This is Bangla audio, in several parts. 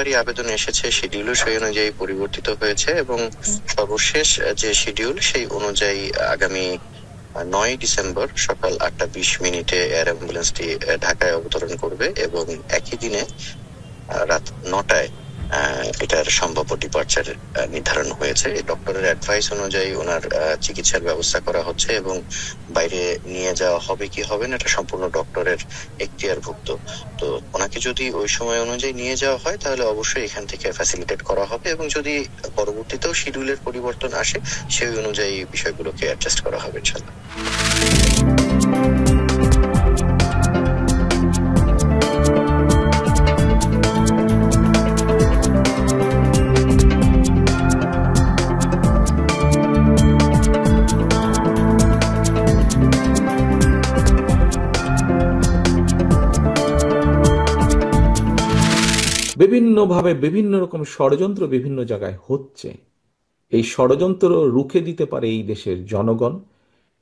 সরকারি আবেদন এসেছে শিডিউলও সেই অনুযায়ী পরিবর্তিত হয়েছে এবং সর্বশেষ যে শিডিউল সেই অনুযায়ী আগামী 9 ডিসেম্বর সকাল 8:20 এয়ার অ্যাম্বুলেন্সটি ঢাকায় অবতরণ করবে এবং একই দিনে রাত 9টায় এটার সম্ভাব্য ডিপার্চার নির্ধারণ হয়েছে। ডক্টরের অ্যাডভাইস অনুযায়ী ওনার চিকিৎসার ব্যবস্থা করা হচ্ছে এবং বাইরে নিয়ে যাওয়া হবে কি হবে না এটা সম্পূর্ণ ডক্টরের এখতিয়ারভুক্ত। তো ওনাকে যদি ওই সময় অনুযায়ী নিয়ে যাওয়া হয় তাহলে অবশ্যই এখান থেকে ফ্যাসিলিটেট করা হবে এবং যদি পরবর্তীতেও শিডিউলের পরিবর্তন আসে সেই অনুযায়ী বিষয়গুলোকে অ্যাডজাস্ট করা হবে ইনশাআল্লাহ। বিভিন্নভাবে বিভিন্ন রকম ষড়যন্ত্র বিভিন্ন জায়গায় হচ্ছে। এই ষড়যন্ত্র রুখে দিতে পারে এই দেশের জনগণ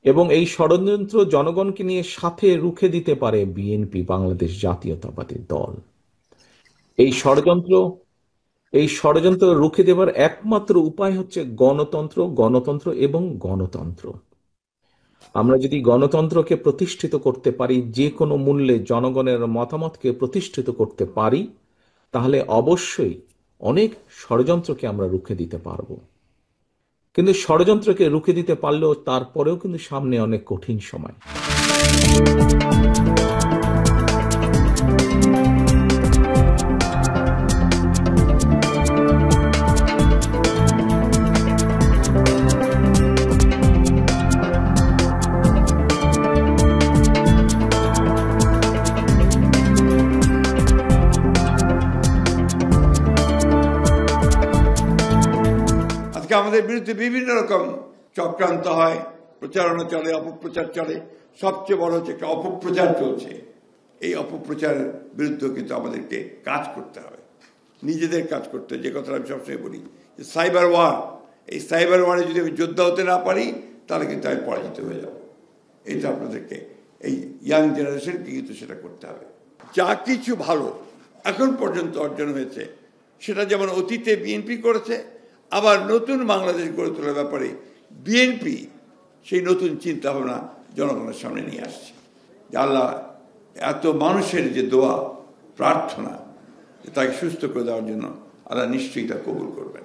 এবং এই ষড়যন্ত্র জনগণকে নিয়ে সাথে রুখে দিতে পারে বিএনপি, বাংলাদেশ জাতীয়তাবাদী দল। এই ষড়যন্ত্র রুখে দেবার একমাত্র উপায় হচ্ছে গণতন্ত্র এবং গণতন্ত্র। আমরা যদি গণতন্ত্রকে প্রতিষ্ঠিত করতে পারি, যে কোনো মূল্যে জনগণের মতামতকে প্রতিষ্ঠিত করতে পারি, তাহলে অবশ্যই অনেক ষড়যন্ত্রকে আমরা রুখে দিতে পারব। কিন্তু ষড়যন্ত্রকে রুখে দিতে পারলেও তারপরেও কিন্তু সামনে অনেক কঠিন সময়। আমাদের বিরুদ্ধে বিভিন্ন রকম চক্রান্ত হয়, প্রচারণা চলে, অপপ্রচার চলে। সবচেয়ে বড় হচ্ছে একটা অপপ্রচার চলছে। এই অপপ্রচারের বিরুদ্ধে কিন্তু আমাদেরকে কাজ করতে হবে, নিজেদের কাজ করতে হবে। যে কথাটা আমি সবসময় বলি যে সাইবার ওয়ার, এই সাইবার ওয়ারে যদি আমি যোদ্ধা হতে না পারি তাহলে কিন্তু আমি পরাজিত হয়ে যাব। এটা আপনাদেরকে, এই ইয়াং জেনারেশনকে কিন্তু সেটা করতে হবে। যা কিছু ভালো এখন পর্যন্ত অর্জন হয়েছে সেটা যেমন অতীতে বিএনপি করেছে, আবার নতুন বাংলাদেশ গড়ে তোলার ব্যাপারে বিএনপি সেই নতুন চিন্তা ভাবনা জনগণের সামনে নিয়ে আসছে। যে আল্লাহ এত মানুষের যে দোয়া প্রার্থনা, তাকে সুস্থ করে দেওয়ার জন্য আল্লাহ নিশ্চয়ই তা কবুল করবেন।